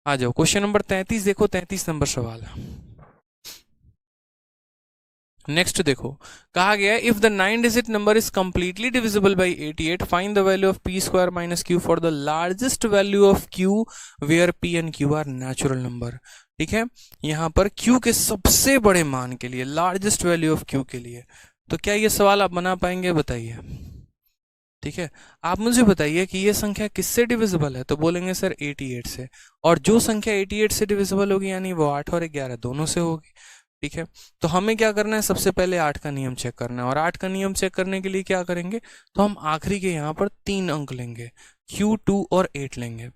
आ जाओ question number 33 देखो, 33 number सवाल। नेक्स्ट देखो, कहा गया if the 9 digit number is completely divisible by 88, find the value of P square minus Q for the largest value of Q where P and Q are natural number. ठीक है, यहां पर Q के सबसे बड़े मान के लिए, लार्जेस्ट वैल्यू ऑफ क्यू के लिए, तो क्या ये सवाल आप बना पाएंगे, बताइए। ठीक है, आप मुझे बताइए कि ये संख्या किससे डिविजिबल है, तो बोलेंगे सर 88 से, और जो संख्या 88 से डिविजिबल होगी यानी वो 8 और 11 दोनों से होगी। ठीक है, तो हमें क्या करना है, सबसे पहले 8 का नियम चेक करना है, और 8 का नियम चेक करने के लिए क्या करेंगे, तो हम आखिरी के यहाँ पर 3 अंक लेंगे, Q 2 और 8 लेंगे।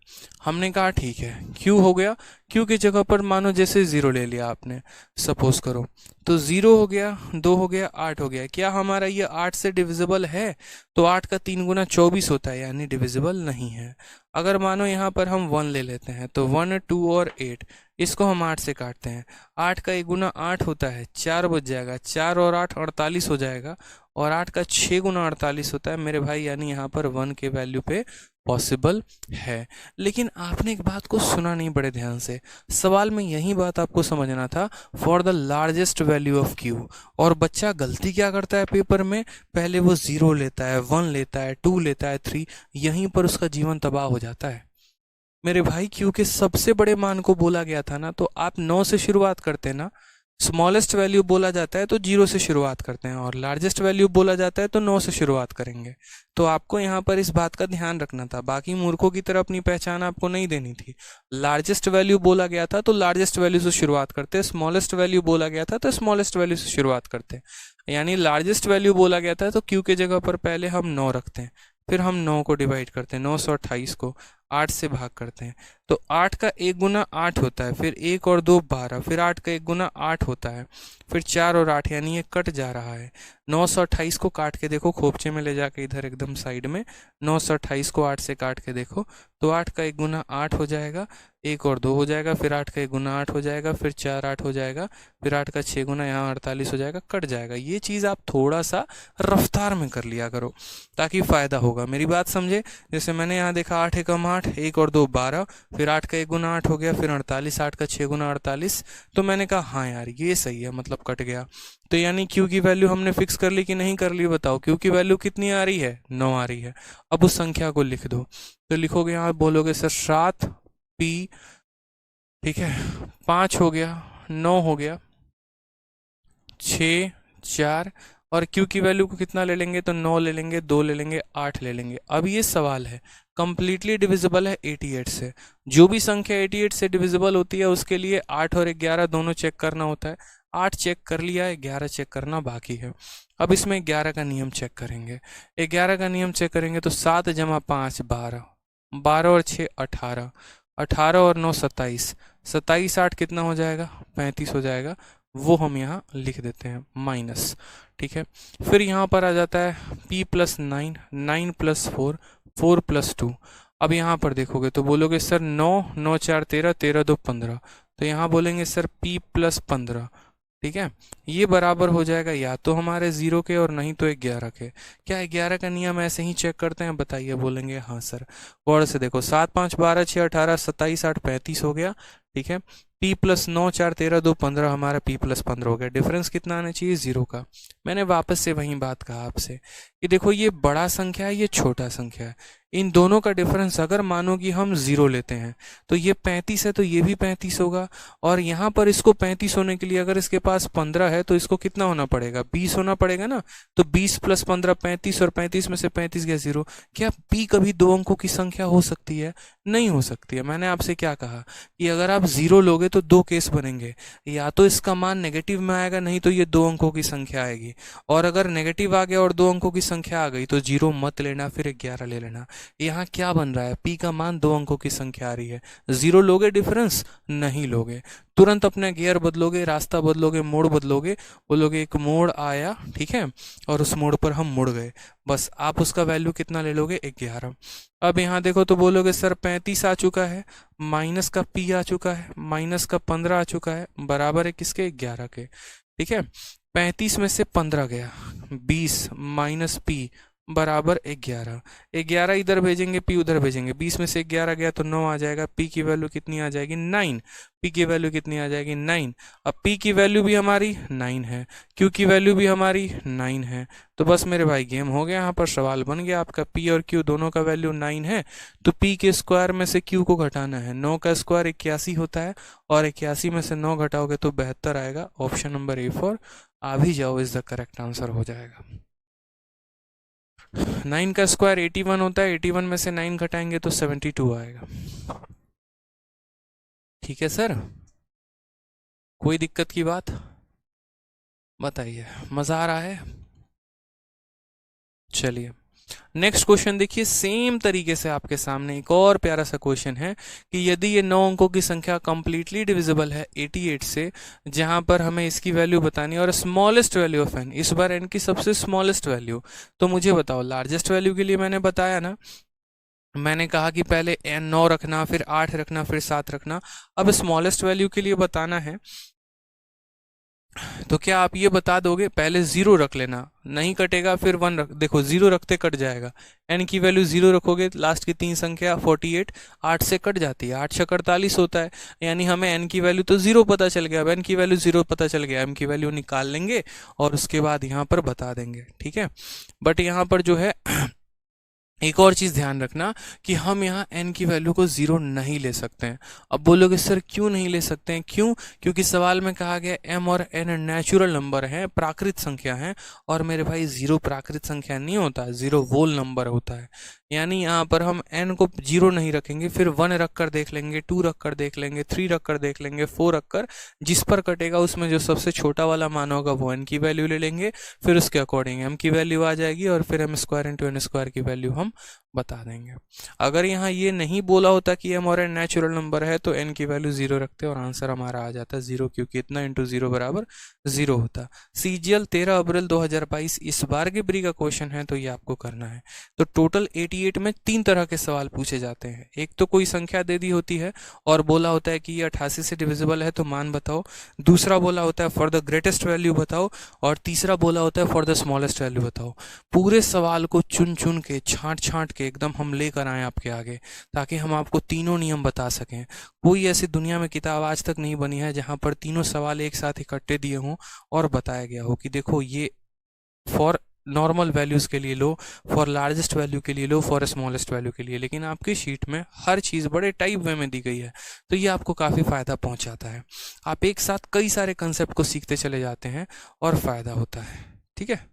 हमने कहा ठीक है, Q हो गया, Q की जगह पर मानो जैसे 0 ले लिया आपने, सपोज करो, तो 0 हो गया, 2 हो गया, 8 हो गया। क्या हमारा ये 8 से डिविजिबल है, तो 8 का 3 गुना 24 होता है, यानी डिविजिबल नहीं है। अगर मानो यहाँ पर हम 1 ले लेते हैं, तो 1 2 और 8, इसको हम 8 से काटते हैं, 8 का 1 गुना 8 होता है, 4 बच जाएगा, 4 और 8 48 हो जाएगा, और 8 का 6 गुना 48 होता है मेरे भाई, यानी यहाँ पर 1 के वैल्यू पे पॉसिबल है। लेकिन आपने एक बात को सुना नहीं बड़े ध्यान से, सवाल में यही बात आपको समझना था, for the largest value of Q. और बच्चा गलती क्या करता है पेपर में, पहले वो 0 लेता है, 1 लेता है, 2 लेता है, 3, यहीं पर उसका जीवन तबाह हो जाता है मेरे भाई। क्यू के सबसे बड़े मान को बोला गया था ना, तो आप 9 से शुरुआत करते हैं ना, स्मॉलेस्ट वैल्यू बोला जाता है तो 0 से शुरुआत करते हैं, और लार्जेस्ट वैल्यू बोला जाता है तो 9 से शुरुआत करेंगे। तो आपको यहाँ पर इस बात का ध्यान रखना था, बाकी मूर्खों की तरह अपनी पहचान आपको नहीं देनी थी। लार्जेस्ट वैल्यू बोला गया था तो लार्जेस्ट वैल्यू से शुरुआत करते, स्मॉलेस्ट वैल्यू बोला गया था तो स्मॉलेस्ट वैल्यू से शुरुआत करते। यानी लार्जेस्ट वैल्यू बोला गया था तो क्यू के जगह पर पहले हम 9 रखते हैं, फिर हम 9 को डिवाइड करते हैं, 928 को 8 से भाग करते हैं, तो 8 का 1 गुना 8 होता है, फिर 1 और 2 12, फिर 8 का 1 गुना 8 होता है, फिर 4 और 8, यानी ये कट जा रहा है। 928 को काट के देखो, खोपचे में ले जाके इधर एकदम साइड में, 928 को 8 से काट के देखो, तो 8 का 1 गुना 8 हो जाएगा, 1 और 2 हो जाएगा, फिर 8 का 1 गुना 8 हो जाएगा, फिर 4 8 हो जाएगा, फिर 8 का 6 गुना यहाँ 48 हो जाएगा, कट जाएगा। ये चीज़ आप थोड़ा सा रफ्तार में कर लिया करो ताकि फ़ायदा होगा, मेरी बात समझे। जैसे मैंने यहाँ देखा 8 एकम 8, 1 और 2 12, फिर 8 का 1 गुना 8 हो गया, फिर 48, 8 का 6 गुना 48, तो मैंने कहा हाँ यार ये सही है, मतलब कट गया। तो यानी क्यू की वैल्यू हमने फिक्स कर ली कि नहीं कर ली, बताओ क्यू की वैल्यू कितनी आ रही है, 9 आ रही है। अब उस संख्या को लिख दो, तो लिखोगे यहाँ बोलोगे सर 7 पी, ठीक है, 5 हो गया, 9 हो गया, 6 4, और क्यू की वैल्यू को कितना ले लेंगे, तो 9 ले लेंगे, 2 ले लेंगे, 8 ले लेंगे। अब ये सवाल है कंप्लीटली डिविजिबल है 88 से, जो भी संख्या 88 से डिविजिबल होती है उसके लिए 8 और 11 दोनों चेक करना होता है। 8 चेक कर लिया है, 11 चेक करना बाकी है। अब इसमें 11 का नियम चेक करेंगे, 11 का नियम चेक करेंगे तो 7 जमा 5 12, 12 और 6 18, 18 और 9 27, 27 8 कितना हो जाएगा, 35 हो जाएगा, वो हम यहाँ लिख देते हैं माइनस। ठीक है, फिर यहाँ पर आ जाता है p प्लस 9, 9 प्लस 4, 4 प्लस 2। अब यहाँ पर देखोगे तो बोलोगे सर 9 9 4 13, 13 2 15, तो यहाँ बोलेंगे सर p प्लस 15। ठीक है, ये बराबर हो जाएगा या तो हमारे 0 के और नहीं तो 11 के। क्या 11 का नियम ऐसे ही चेक करते हैं, बताइए, बोलेंगे हाँ सर। गौर से देखो 7 5 12 6 18 27 8 35 हो गया। ठीक है, p प्लस 9 4 13 2 15, हमारा p प्लस 15 हो गया। डिफरेंस कितना आना चाहिए, 0 का। मैंने वापस से वही बात कहा आपसे कि देखो ये बड़ा संख्या है, ये छोटा संख्या है, इन दोनों का डिफरेंस अगर मानो कि हम 0 लेते हैं तो ये 35 है तो ये भी 35 होगा, और यहाँ पर इसको 35 होने के लिए अगर इसके पास 15 है तो इसको कितना होना पड़ेगा, 20 होना पड़ेगा ना। तो 20 प्लस 15 35, और 35 में से 35 गया 0। क्या p कभी 2 अंकों की संख्या हो सकती है, नहीं हो सकती है। मैंने आपसे क्या कहा कि अगर आप 0 लोगे तो 2 केस बनेंगे, या तो इसका मान नेगेटिव में आएगा, नहीं तो ये 2 अंकों की संख्या आएगी। और अगर नेगेटिव आ गया और 2 अंकों की संख्या आ गई तो 0 मत लेना, फिर 11 ले लेना। यहाँ क्या बन रहा है, p का मान 2 अंकों की संख्या आ रही है, 0 लोगे डिफरेंस, नहीं लोगे, तुरंत अपना गियर बदलोगे, रास्ता बदलोगे, मोड़ बदलोगे, बोलोगे एक मोड़ आया, ठीक है, और उस मोड़ पर हम मुड़ गए, बस आप उसका वैल्यू कितना ले लोगे, 11। अब यहाँ देखो तो बोलोगे सर 35 आ चुका है, माइनस का p आ चुका है, माइनस का 15 आ चुका है, बराबर है किसके, 11 के। ठीक है, 35 में से 15 गया, 20 माइनस p बराबर 11। 11 इधर भेजेंगे, p उधर भेजेंगे, 20 में से 11 गया तो 9 आ जाएगा। p की वैल्यू कितनी आ जाएगी? 9। p की वैल्यू कितनी आ जाएगी? 9। अब p की वैल्यू भी हमारी 9 है, q की वैल्यू भी हमारी 9 है। तो बस मेरे भाई गेम हो गया, यहाँ पर सवाल बन गया आपका। p और q दोनों का वैल्यू 9 है, तो p के स्क्वायर में से q को घटाना है। 9 का स्क्वायर 81 होता है, और 81 में से 9 घटाओगे तो 72 आएगा। ऑप्शन नंबर ए फॉर आ भी जाओ इज द करेक्ट आंसर हो जाएगा। 9 का स्क्वायर 81 होता है, 81 में से 9 घटाएंगे तो 72 आएगा। ठीक है सर, कोई दिक्कत की बात बताइए, मजा आ रहा है? चलिए नेक्स्ट क्वेश्चन देखिए, सेम तरीके से आपके सामने एक और प्यारा सा क्वेश्चन है कि यदि ये 9 अंकों की संख्या कंप्लीटली डिविजिबल है 88 से, जहां पर हमें इसकी वैल्यू बतानी है और स्मॉलेस्ट वैल्यू ऑफ n, इस बार n की सबसे स्मॉलेस्ट वैल्यू। तो मुझे बताओ, लार्जेस्ट वैल्यू के लिए मैंने बताया ना, मैंने कहा कि पहले n 9 रखना, फिर 8 रखना, फिर 7 रखना। अब स्मॉलेस्ट वैल्यू के लिए बताना है, तो क्या आप ये बता दोगे? पहले 0 रख लेना, नहीं कटेगा, फिर 1 रख, देखो 0 रखते कट जाएगा। n की वैल्यू 0 रखोगे, लास्ट की 3 संख्या 48, 8 से कट जाती है, 8 से 48 होता है, यानी हमें n की वैल्यू तो 0 पता चल गया। अब n की वैल्यू 0 पता चल गया, m की वैल्यू निकाल लेंगे और उसके बाद यहाँ पर बता देंगे। ठीक है, बट यहाँ पर जो है एक और चीज ध्यान रखना कि हम यहाँ n की वैल्यू को 0 नहीं ले सकते हैं। अब बोलोगे सर क्यों नहीं ले सकते हैं? क्यों? क्योंकि सवाल में कहा गया m और n नेचुरल नंबर हैं, प्राकृत संख्या हैं, और मेरे भाई 0 प्राकृत संख्या नहीं होता, 0 वोल नंबर होता है। यानी यहाँ पर हम n को 0 नहीं रखेंगे, फिर 1 रख कर देख लेंगे, 2 रख कर देख लेंगे, 3 रख कर देख लेंगे, 4 रख कर, जिस पर कटेगा उसमें जो सबसे छोटा वाला मान होगा वो n की वैल्यू ले लेंगे, फिर उसके अकॉर्डिंग m की वैल्यू आ जाएगी, और फिर m square into n square की वैल्यू हम बता देंगे। अगर यहाँ ये नहीं बोला होता कि m और n नेचुरल नंबर है, तो n की वैल्यू 0 रखते और आंसर हमारा आ जाता 0, क्योंकि इतना इंटू 0 बराबर 0 होता। CGL 13 अप्रैल 2022 इस बार के प्री का क्वेश्चन है, तो ये आपको करना है। तो टोटल 88 में 3 तरह के सवाल पूछे जाते हैं। एक तो कोई संख्या दे दी होती है और बोला होता है कि ये 88 से डिविजिबल है तो मान बताओ, दूसरा बोला होता है फॉर द ग्रेटेस्ट वैल्यू बताओ, और तीसरा बोला होता है फॉर द स्मॉलेस्ट वैल्यू बताओ। पूरे सवाल को चुन चुन के, छांट छांट के एकदम हम लेकर आए आपके आगे, ताकि हम आपको तीनों नियम बता सकें। कोई ऐसी दुनिया में किताब आज तक नहीं बनी है जहां पर तीनों सवाल एक साथ इकट्ठे दिए हों और बताया गया हो कि देखो ये फॉर नॉर्मल वैल्यूज के लिए लो, फॉर लार्जेस्ट वैल्यू के लिए लो, फॉर स्मॉलेस्ट वैल्यू के लिए। लेकिन आपकी शीट में हर चीज़ बड़े टाइप वे में दी गई है, तो ये आपको काफ़ी फ़ायदा पहुंचाता है। आप एक साथ कई सारे कंसेप्ट को सीखते चले जाते हैं और फ़ायदा होता है। ठीक है,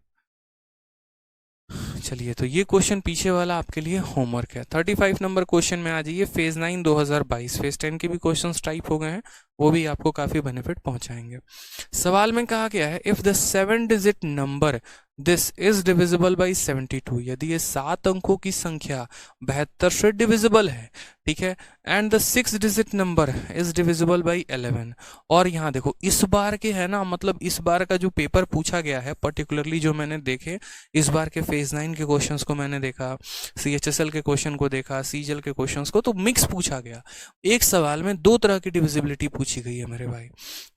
चलिए तो ये क्वेश्चन पीछे वाला आपके लिए होमवर्क है। 35 नंबर क्वेश्चन में आ जाइए। फेज 9 2022, फेज 10 के भी क्वेश्चंस टाइप हो गए हैं, वो भी आपको काफी बेनिफिट पहुंचाएंगे। सवाल में कहा गया है if the 7 digit number this is divisible by 72, यदि ये 7 अंकों की संख्या 72 से डिविजिबल है, ठीक है, and the 6 digit number is divisible by 11। और यहाँ देखो इस बार के है ना, मतलब इस बार का जो पेपर पूछा गया है पर्टिकुलरली जो मैंने देखे, इस बार के फेज 9 के क्वेश्चंस को मैंने देखा, CHSL के क्वेश्चन को देखा, CGL के क्वेश्चंस को, तो मिक्स पूछा गया। एक सवाल में 2 तरह की डिविजिबिलिटी पूछी गई है मेरे भाई।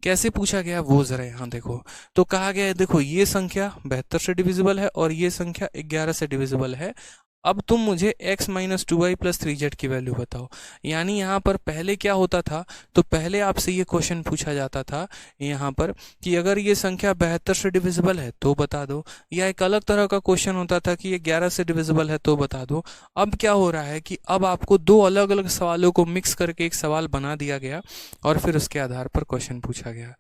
कैसे पूछा गया वो जरा यहाँ देखो। तो कहा गया है देखो ये संख्या 72 से डिविजिबल है और ये संख्या 11 से डिविजिबल है। अब तुम मुझे x minus 2y plus 3z की वैल्यू बताओ। यानी यहाँ पर पहले क्या होता था, तो पहले आपसे ये क्वेश्चन पूछा जाता था यहाँ पर कि अगर ये संख्या 72 से डिविजिबल है तो बता दो, या एक अलग तरह का क्वेश्चन होता था कि ये 11 से डिविजिबल है तो बता दो। अब क्या हो रहा है कि अब आपको 2 अलग अलग सवालों को मिक्स करके एक सवाल बना दिया गया और फिर उसके आधार पर क्वेश्चन पूछा गया।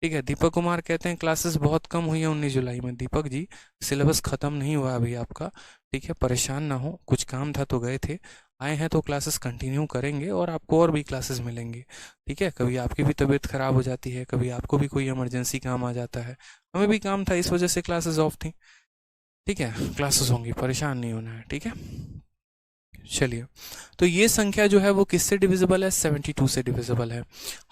ठीक है, दीपक कुमार कहते हैं क्लासेस बहुत कम हुई है 19 जुलाई में। दीपक जी सिलेबस ख़त्म नहीं हुआ अभी आपका, ठीक है, परेशान ना हो, कुछ काम था तो गए थे, आए हैं तो क्लासेस कंटिन्यू करेंगे और आपको और भी क्लासेस मिलेंगी। ठीक है, कभी आपकी भी तबीयत ख़राब हो जाती है, कभी आपको भी कोई इमरजेंसी काम आ जाता है, हमें भी काम था, इस वजह से क्लासेस ऑफ थी। ठीक है, क्लासेस होंगी, परेशान नहीं होना है। ठीक है, चलिए तो ये संख्या जो है वो किससे डिविजिबल है? 72 से डिविजिबल है।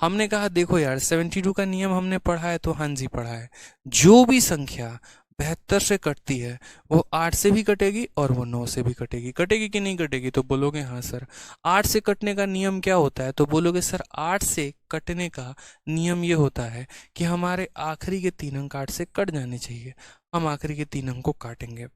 हमने कहा देखो यार 72 का नियम हमने पढ़ा है, तो हाँ जी पढ़ा है। जो भी संख्या 72 से कटती है वो 8 से भी कटेगी और वो 9 से भी कटेगी। कटेगी कि नहीं कटेगी? तो बोलोगे हाँ सर। 8 से कटने का नियम क्या होता है? तो बोलोगे सर 8 से कटने का नियम ये होता है कि हमारे आखिरी के 3 अंक 8 से कट जाने चाहिए। हम आखिरी के 3 अंक को काटेंगे।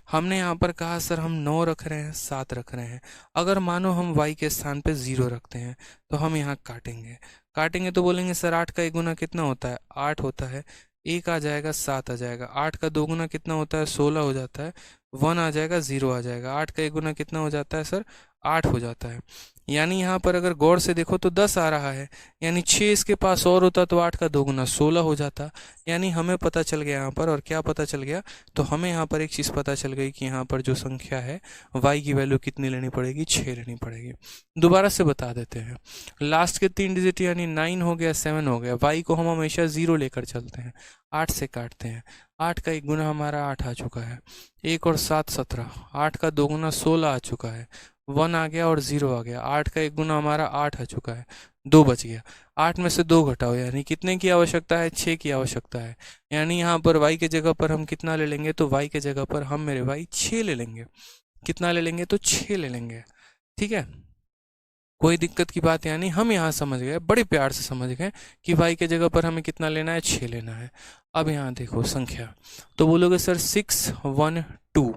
हमने यहाँ पर कहा सर हम 9 रख रहे हैं, 7 रख रहे हैं। अगर मानो हम y के स्थान पे 0 रखते हैं तो हम यहाँ काटेंगे तो बोलेंगे सर 8 का 1 गुना कितना होता है, 8 होता है। 1 आ जाएगा, 7 आ जाएगा। 8 का 2 गुना कितना होता है, 16 हो जाता है। 1 आ जाएगा, 0 आ जाएगा। 8 का 1 गुना कितना हो जाता है सर, 8 हो जाता है। यानी यहाँ पर अगर गौर से देखो तो 10 आ रहा है, यानी 6 इसके पास और होता तो 8 का 2 गुना 16 हो जाता। यानी हमें पता चल गया यहाँ पर, और क्या पता चल गया, तो हमें यहाँ पर एक चीज़ पता चल गई कि यहाँ पर जो संख्या है y की वैल्यू कितनी लेनी पड़ेगी, 6 लेनी पड़ेगी। दोबारा से बता देते हैं, लास्ट के 3 डिजिट यानी 9 हो गया, 7 हो गया। y को हम हमेशा 0 लेकर चलते हैं, 8 से काटते हैं। 8 का 1 गुना हमारा 8 आ चुका है, 1 और 7 17। 8 का 2 गुना 16 आ चुका है, 1 आ गया और 0 आ गया। 8 का 1 गुना हमारा 8 आ चुका है, 2 बच गया। 8 में से 2 घटाओ, यानी कितने की आवश्यकता है, 6 की आवश्यकता है। यानी यहाँ पर y के जगह पर हम कितना ले लेंगे, तो y के जगह पर हम मेरे भाई 6 ले लेंगे। कितना ले लेंगे, तो 6 ले लेंगे। ठीक है, कोई दिक्कत की बात यानी हम यहाँ समझ गए, बड़े प्यार से समझ गए कि y के जगह पर हमें कितना लेना है, 6 लेना है। अब यहाँ देखो संख्या, तो बोलोगे सर 6 1 2,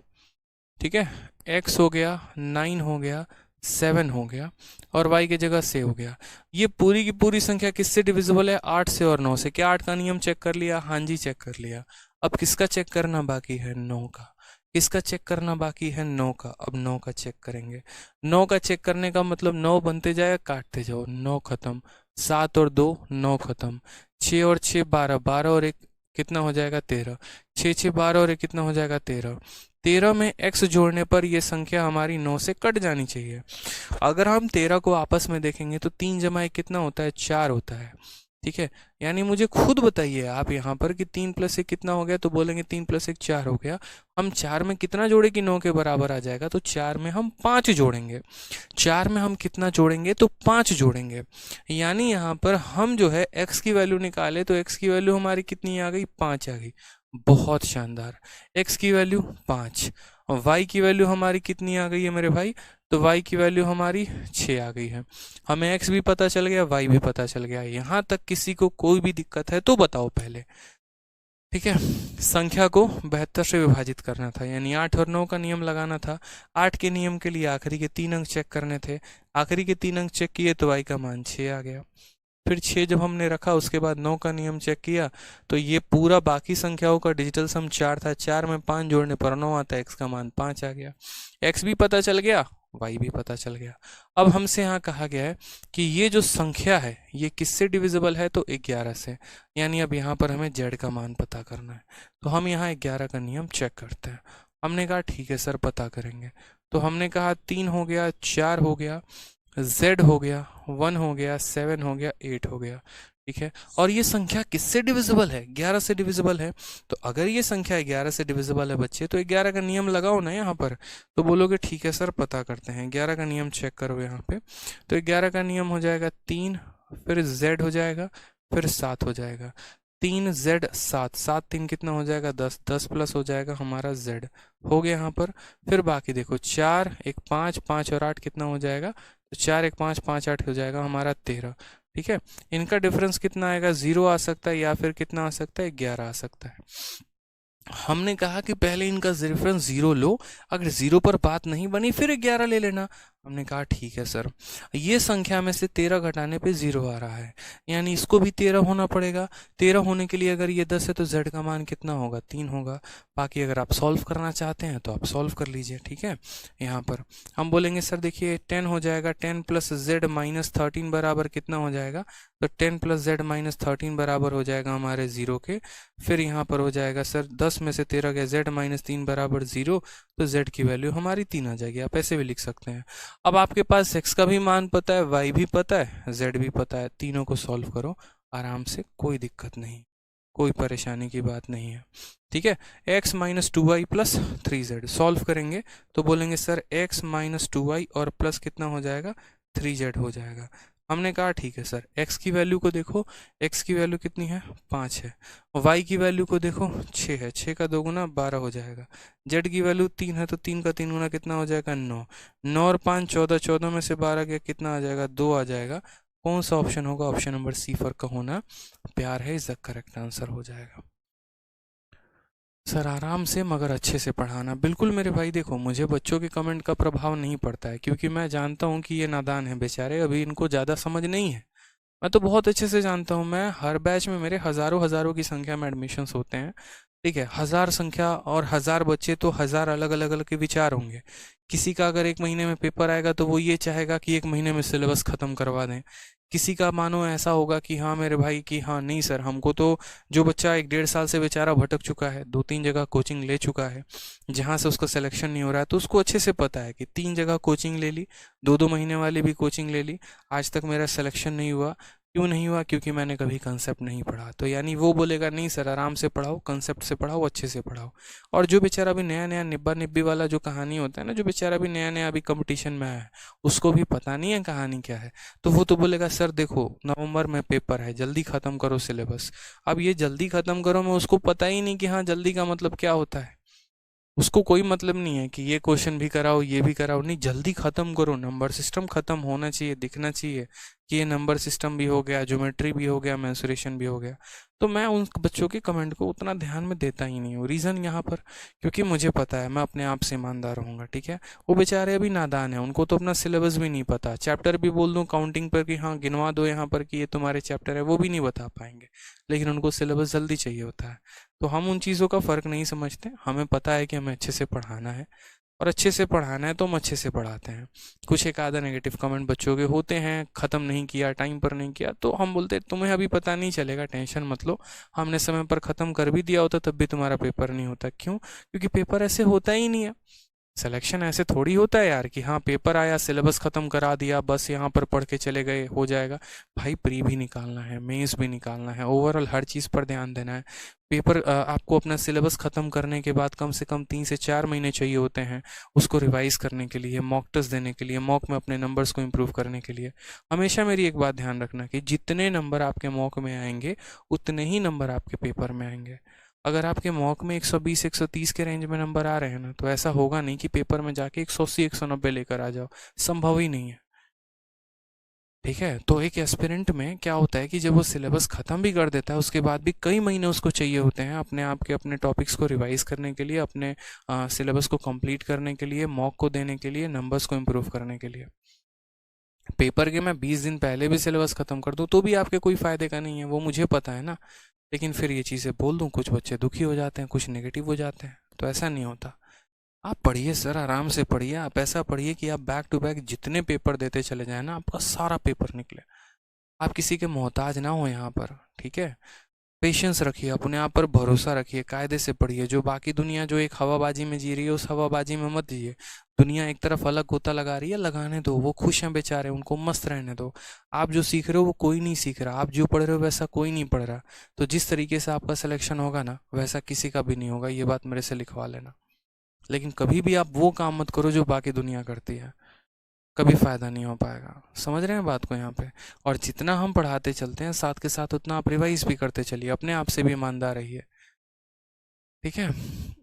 ठीक है। x हो गया, 9 हो गया, 7 हो गया, और y की जगह से हो गया। ये पूरी की पूरी संख्या किससे डिविजिबल है, 8 से और 9 से। क्या 8 का नियम चेक कर लिया, हाँ जी चेक कर लिया। अब किसका चेक करना बाकी है, 9 का। किसका चेक करना बाकी है, 9 का। अब 9 का चेक करेंगे। 9 का चेक करने का मतलब 9 बनते जाए, काटते जाओ, 9 खत्म। 7 और 2 9 खत्म। 6 और 6 12, 12 और 1 कितना हो जाएगा, 13। 6 6 12 और 1 कितना हो जाएगा, 13। 13 में x जोड़ने पर यह संख्या हमारी 9 से कट जानी चाहिए। अगर हम 13 को आपस में देखेंगे तो 3 जमा 1 कितना होता है, 4 होता है। ठीक है, यानी मुझे खुद बताइए आप यहाँ पर कि 3 + 1 कितना हो गया, तो बोलेंगे 3 + 1 4 हो गया। हम 4 में कितना जोड़े कि 9 के बराबर आ जाएगा, तो 4 में हम 5 जोड़ेंगे। 4 में हम कितना जोड़ेंगे, तो 5 जोड़ेंगे। यानी यहाँ पर हम जो है x की वैल्यू निकाले तो x की वैल्यू हमारी कितनी आ गई, 5 आ गई। बहुत शानदार, x की वैल्यू 5। और y की वैल्यू हमारी कितनी आ गई है मेरे भाई, तो y की वैल्यू हमारी 6 आ गई है। हमें x भी पता चल गया, y भी पता चल गया। यहाँ तक किसी को कोई भी दिक्कत है तो बताओ पहले। ठीक है, संख्या को 72 से विभाजित करना था, यानी 8 और 9 का नियम लगाना था। 8 के नियम के लिए आखिरी के 3 अंक चेक करने थे। आखिरी के 3 अंक चेक किए तो y का मान 6 आ गया। फिर 6 जब हमने रखा, उसके बाद 9 का नियम चेक किया तो ये पूरा बाकी संख्याओं का डिजिटल सम 4 था। 4 में 5 जोड़ने पर 9 आता है, x का मान 5 आ गया। x भी पता चल गया, y भी पता चल गया। अब हमसे यहाँ कहा गया है कि ये जो संख्या है ये किससे डिविजिबल है, तो 11 से। यानी अब यहाँ पर हमें z का मान पता करना है, तो हम यहाँ 11 का नियम चेक करते हैं। हमने कहा ठीक है सर पता करेंगे, तो हमने कहा 3 हो गया, 4 हो गया, z हो गया, 1 हो गया, 7 हो गया, 8 हो गया। ठीक है, और ये संख्या किससे डिविजिबल है, 11 से डिविजिबल है। तो अगर ये संख्या 11 से डिविजिबल है बच्चे, तो 11 का नियम लगाओ ना यहाँ पर। तो बोलोगे ठीक है सर पता करते हैं, 11 का नियम चेक करो यहाँ पे। तो 11 का नियम हो जाएगा 3, फिर z हो जाएगा, फिर 7 हो जाएगा। 3 z 7, 7 3 कितना हो जाएगा, 10, 10 प्लस हो जाएगा हमारा z हो गया यहाँ पर। फिर बाकी देखो 4 1 5, 5 और 8 कितना हो जाएगा, तो 4 1 5, 5 8 हो जाएगा हमारा 13। ठीक है, इनका डिफरेंस कितना आएगा, 0 आ सकता है, या फिर कितना आ सकता है, 11 आ सकता है। हमने कहा कि पहले इनका डिफरेंस 0 लो, अगर 0 पर बात नहीं बनी फिर 11 ले लेना। हमने कहा ठीक है सर। ये संख्या में से 13 घटाने पे 0 आ रहा है, यानी इसको भी 13 होना पड़ेगा। 13 होने के लिए अगर ये 10 है तो z का मान कितना होगा, 3 होगा। बाकी अगर आप सॉल्व करना चाहते हैं तो आप सॉल्व कर लीजिए। ठीक है, यहाँ पर हम बोलेंगे सर देखिए 10 हो जाएगा, 10 + z - 13 बराबर कितना हो जाएगा, तो 10 + z - 13 बराबर हो जाएगा हमारे 0 के। फिर यहाँ पर हो जाएगा सर 10 में से 13 गया, z - 3 बराबर 0, तो z की वैल्यू हमारी 3 आ जाएगी। आप ऐसे भी लिख सकते हैं। अब आपके पास x का भी मान पता है, y भी पता है, z भी पता है, तीनों को सॉल्व करो आराम से, कोई दिक्कत नहीं, कोई परेशानी की बात नहीं है। ठीक है, x - 2y + 3z सॉल्व करेंगे तो बोलेंगे सर x - 2y और प्लस कितना हो जाएगा, 3z हो जाएगा। हमने कहा ठीक है सर। x की वैल्यू को देखो, x की वैल्यू कितनी है, 5 है। y की वैल्यू को देखो 6 है, 6 का 2 गुना 12 हो जाएगा। z की वैल्यू 3 है, तो 3 का 3 गुना कितना हो जाएगा, 9। 9 और 5 14, 14 में से 12 गया कितना आ जाएगा, 2 आ जाएगा। कौन सा ऑप्शन होगा, ऑप्शन नंबर सी, फर्क का होना प्यार है, इज द करेक्ट आंसर हो जाएगा। सर आराम से मगर अच्छे से पढ़ाना। बिल्कुल मेरे भाई, देखो मुझे बच्चों के कमेंट का प्रभाव नहीं पड़ता है, क्योंकि मैं जानता हूँ कि ये नादान है बेचारे, अभी इनको ज़्यादा समझ नहीं है। मैं तो बहुत अच्छे से जानता हूँ, मैं हर बैच में मेरे हज़ारों हज़ारों की संख्या में एडमिशन्स होते हैं। ठीक है, हज़ार संख्या और हज़ार बच्चे तो हज़ार अलग अलग अलग के विचार होंगे। किसी का अगर एक महीने में पेपर आएगा तो वो ये चाहेगा कि एक महीने में सिलेबस ख़त्म करवा दें। किसी का मानो ऐसा होगा कि हाँ मेरे भाई कि हाँ नहीं सर, हमको तो जो बच्चा 1 डेढ़ साल से बेचारा भटक चुका है, 2 3 जगह कोचिंग ले चुका है, जहाँ से उसका सिलेक्शन नहीं हो रहा है, तो उसको अच्छे से पता है कि 3 जगह कोचिंग ले ली, 2 2 महीने वाली भी कोचिंग ले ली, आज तक मेरा सिलेक्शन नहीं हुआ। क्यों नहीं हुआ? क्योंकि मैंने कभी कंसेप्ट नहीं पढ़ा। तो यानी वो बोलेगा नहीं सर, आराम से पढ़ाओ, कंसेप्ट से पढ़ाओ, अच्छे से पढ़ाओ। और जो बेचारा अभी नया नया निब्बा निब्बी वाला जो कहानी होता है ना, जो बेचारा अभी नया नया अभी कंपटीशन में आया है, उसको भी पता नहीं है कहानी क्या है, तो वो तो बोलेगा सर देखो नवंबर में पेपर है, जल्दी ख़त्म करो सिलेबस। अब ये जल्दी ख़त्म करो में उसको पता ही नहीं कि हाँ जल्दी का मतलब क्या होता है। उसको कोई मतलब नहीं है कि ये क्वेश्चन भी कराओ ये भी कराओ, नहीं जल्दी खत्म करो, नंबर सिस्टम खत्म होना चाहिए, दिखना चाहिए कि ये नंबर सिस्टम भी हो गया, ज्योमेट्री भी हो गया, मेंसुरेशन भी हो गया। तो मैं उन बच्चों के कमेंट को उतना ध्यान में देता ही नहीं हूँ। रीज़न यहाँ पर, क्योंकि मुझे पता है मैं अपने आप से ईमानदार रहूँगा। ठीक है, वो बेचारे अभी नादान है, उनको तो अपना सिलेबस भी नहीं पता, चैप्टर भी बोल दूँ काउंटिंग पर कि हाँ गिनवा दो यहाँ पर कि ये तुम्हारे चैप्टर है, वो भी नहीं बता पाएंगे, लेकिन उनको सिलेबस जल्दी चाहिए होता है। तो हम उन चीज़ों का फ़र्क नहीं समझते, हमें पता है कि हमें अच्छे से पढ़ाना है, और अच्छे से पढ़ाना है तो हम अच्छे से पढ़ाते हैं। कुछ एक आधा नेगेटिव कमेंट बच्चों के होते हैं, ख़त्म नहीं किया, टाइम पर नहीं किया, तो हम बोलते हैं तुम्हें अभी पता नहीं चलेगा, टेंशन मत लो, हमने समय पर ख़त्म कर भी दिया होता तब भी तुम्हारा पेपर नहीं होता। क्यों? क्योंकि पेपर ऐसे होता ही नहीं है। सिलेक्शन ऐसे थोड़ी होता है यार कि हाँ पेपर आया, सिलेबस ख़त्म करा दिया, बस यहाँ पर पढ़ के चले गए, हो जाएगा। भाई प्री भी निकालना है, मेंस भी निकालना है, ओवरऑल हर चीज़ पर ध्यान देना है। पेपर आपको अपना सिलेबस ख़त्म करने के बाद कम से कम 3 से 4 महीने चाहिए होते हैं उसको रिवाइज़ करने के लिए, मॉक टेस्ट देने के लिए, मॉक में अपने नंबर्स को इम्प्रूव करने के लिए। हमेशा मेरी एक बात ध्यान रखना कि जितने नंबर आपके मॉक में आएंगे उतने ही नंबर आपके पेपर में आएंगे। अगर आपके मॉक में 120 130 के रेंज में नंबर आ रहे हैं ना, तो ऐसा होगा नहीं कि पेपर में जाके 180 190 लेकर आ जाओ, संभव ही नहीं है। ठीक है, तो एक एस्पिरेंट में क्या होता है कि जब वो सिलेबस ख़त्म भी कर देता है उसके बाद भी कई महीने उसको चाहिए होते हैं अपने आप के अपने टॉपिक्स को रिवाइज करने के लिए, अपने सिलेबस को कंप्लीट करने के लिए, मॉक को देने के लिए, नंबर्स को इम्प्रूव करने के लिए। पेपर के मैं 20 दिन पहले भी सिलेबस ख़त्म कर दूं तो भी आपके कोई फ़ायदे का नहीं है, वो मुझे पता है ना। लेकिन फिर ये चीज़ें बोल दूं, कुछ बच्चे दुखी हो जाते हैं, कुछ नेगेटिव हो जाते हैं, तो ऐसा नहीं होता। आप पढ़िए सर, आराम से पढ़िए, आप ऐसा पढ़िए कि आप बैक टू बैक जितने पेपर देते चले जाएं ना, आपका सारा पेपर निकले, आप किसी के मोहताज ना हो यहाँ पर। ठीक है, पेशेंस रखिए, अपने आप पर भरोसा रखिए, कायदे से पढ़िए। जो बाकी दुनिया जो एक हवाबाजी में जी रही है उस हवाबाजी में मत जिए। दुनिया एक तरफ अलग गोता लगा रही है, लगाने दो, वो खुश हैं बेचारे, उनको मस्त रहने दो। आप जो सीख रहे हो वो कोई नहीं सीख रहा, आप जो पढ़ रहे हो वैसा कोई नहीं पढ़ रहा। तो जिस तरीके से आपका सिलेक्शन होगा ना वैसा किसी का भी नहीं होगा, ये बात मेरे से लिखवा लेना। लेकिन कभी भी आप वो काम मत करो जो बाकी दुनिया करती है, कभी फ़ायदा नहीं हो पाएगा। समझ रहे हैं बात को यहाँ पे? और जितना हम पढ़ाते चलते हैं साथ के साथ उतना आप रिवाइज भी करते चलिए, अपने आप से भी ईमानदार रहिए। ठीक है,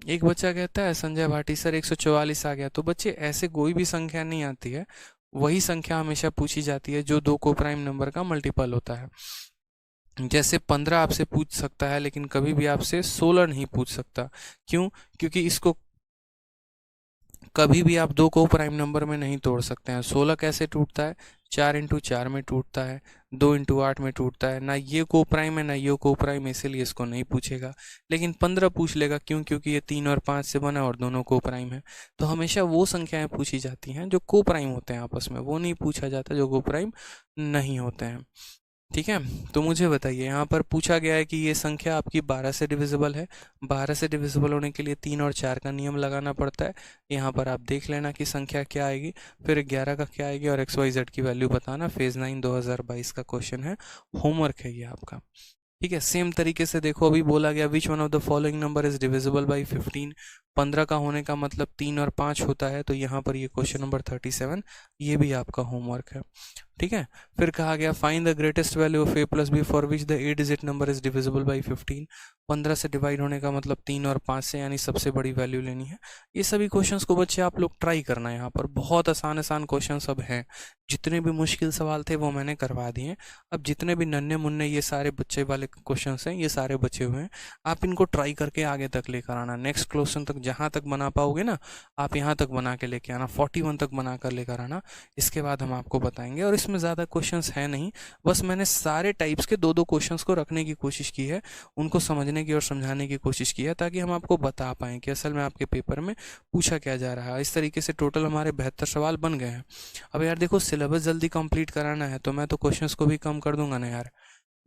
एक बच्चा कहता है संजय भाटी सर 144 आ गया। तो बच्चे ऐसे कोई भी संख्या नहीं आती है, वही संख्या हमेशा पूछी जाती है जो 2 को प्राइम नंबर का मल्टीपल होता है। जैसे 15 आपसे पूछ सकता है लेकिन कभी भी आपसे 16 नहीं पूछ सकता। क्यों? क्योंकि इसको कभी भी आप 2 को प्राइम नंबर में नहीं तोड़ सकते हैं। 16 कैसे टूटता है? 4 इंटू 4 में टूटता है, 2 इंटू 8 में टूटता है। ना ये को प्राइम है ना ये को प्राइम है, इसीलिए इसको नहीं पूछेगा। लेकिन 15 पूछ लेगा, क्यों? क्योंकि ये 3 और 5 से बना और दोनों को प्राइम है। तो हमेशा वो संख्याएं पूछी जाती हैं जो को प्राइम होते हैं आपस में, वो नहीं पूछा जाता जो को प्राइम नहीं होते हैं। ठीक है, तो मुझे बताइए, यहाँ पर पूछा गया है कि ये संख्या आपकी 12 से डिविजिबल है। 12 से डिविजिबल होने के लिए 3 और 4 का नियम लगाना पड़ता है। यहाँ पर आप देख लेना कि संख्या क्या आएगी, फिर 11 का क्या आएगी और XYZ की वैल्यू बताना। फेज़ 9 2022 का क्वेश्चन है, होमवर्क है ये आपका। ठीक है, सेम तरीके से देखो, अभी बोला गया which one of the following number is divisible by 15। 15 का होने का मतलब 3 और 5 होता है, तो यहाँ पर ये क्वेश्चन नंबर 37, ये भी आपका होमवर्क है। ठीक है। फिर कहा गया find the greatest value of a plus B for which the 8 digit number is divisible by 15। 15 से डिवाइड होने का मतलब 3 और 5 से, यानी सबसे बड़ी वैल्यू लेनी है। ये सभी क्वेश्चंस को बच्चे आप लोग ट्राई करना है। यहाँ पर बहुत आसान आसान क्वेश्चन सब हैं। जितने भी मुश्किल सवाल थे वो मैंने करवा दिए। अब जितने भी नन्हे मुन्ने ये सारे बच्चे वाले क्वेश्चन हैं, ये सारे बचे हुए हैं, आप इनको ट्राई करके आगे तक लेकर आना। नेक्स्ट क्वेश्चन तक जहाँ तक बना पाओगे ना, आप यहाँ तक बना के लेके आना, 41 तक बना कर लेकर आना। इसके बाद हम आपको बताएंगे। और इसमें ज़्यादा क्वेश्चंस है नहीं, बस मैंने सारे टाइप्स के दो दो क्वेश्चंस को रखने की कोशिश की है, उनको समझने की और समझाने की कोशिश की है, ताकि हम आपको बता पाएँ कि असल में आपके पेपर में पूछा क्या जा रहा है। इस तरीके से टोटल हमारे 72 सवाल बन गए हैं। अब यार देखो, सिलेबस जल्दी कंप्लीट कराना है तो मैं तो क्वेश्चंस को भी कम कर दूंगा ना यार।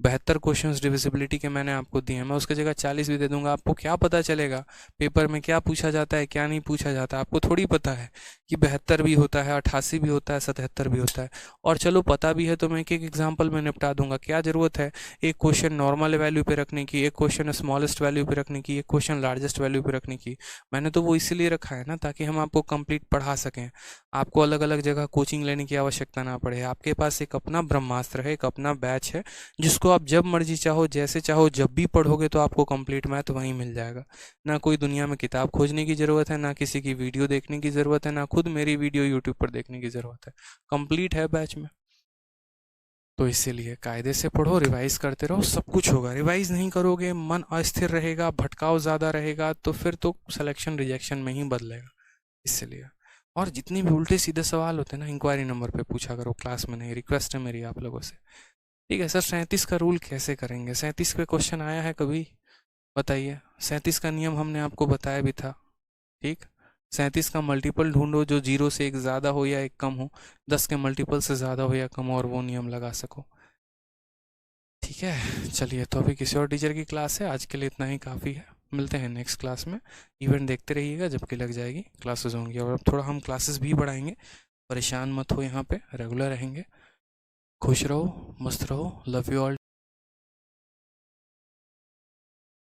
72 क्वेश्चंस डिविजिबिलिटी के मैंने आपको दिए हैं, मैं उसकी जगह 40 भी दे दूंगा। आपको क्या पता चलेगा पेपर में क्या पूछा जाता है, क्या नहीं पूछा जाता? आपको थोड़ी पता है कि 72 भी होता है, 88 भी होता है, 77 भी होता है। और चलो पता भी है तो मैं एक एक एग्जाम्पल में निपटा दूंगा। क्या ज़रूरत है एक क्वेश्चन नॉर्मल वैल्यू पे रखने की, एक क्वेश्चन स्मॉलेस्ट वैल्यू पे रखने की, एक क्वेश्चन लार्जेस्ट वैल्यू पे रखने की? मैंने तो वो इसीलिए रखा है ना, ताकि हम आपको कंप्लीट पढ़ा सकें, आपको अलग अलग जगह कोचिंग लेने की आवश्यकता ना पड़े। आपके पास एक अपना ब्रह्मास्त्र है, एक अपना बैच है, जिसको आप जब मर्जी चाहो, जैसे चाहो, जब भी पढ़ोगे तो आपको कंप्लीट मैथ वहीं मिल जाएगा। ना कोई दुनिया में किताब खोजने की ज़रूरत है, ना किसी की वीडियो देखने की ज़रूरत है, ना खुद मेरी वीडियो यूट्यूब पर देखने की ज़रूरत है। कंप्लीट है बैच में। तो इसीलिए कायदे से पढ़ो, रिवाइज करते रहो, सब कुछ होगा। रिवाइज नहीं करोगे, मन अस्थिर रहेगा, भटकाव ज़्यादा रहेगा, तो फिर तो सिलेक्शन रिजेक्शन में ही बदलेगा। इसलिए और जितने भी उल्टे सीधे सवाल होते हैं ना, इंक्वायरी नंबर पे पूछा करो, क्लास में नहीं। रिक्वेस्ट है मेरी आप लोगों से, ठीक है। सर 37 का रूल कैसे करेंगे? 37 पे क्वेश्चन आया है कभी? बताइए। 37 का नियम हमने आपको बताया भी था, ठीक। 37 का मल्टीपल ढूंढो जो 0 से 1 ज़्यादा हो या 1 कम हो, 10 के मल्टीपल से ज़्यादा हो या कम हो, और वो नियम लगा सको, ठीक है। चलिए, तो अभी किसी और टीचर की क्लास है, आज के लिए इतना ही काफ़ी है। मिलते हैं नेक्स्ट क्लास में। इवेंट देखते रहिएगा, जबकि लग जाएगी क्लासेस होंगी। और अब थोड़ा हम क्लासेस भी बढ़ाएंगे, परेशान मत हो, यहाँ पे रेगुलर रहेंगे। खुश रहो, मस्त रहो, लव यू ऑल।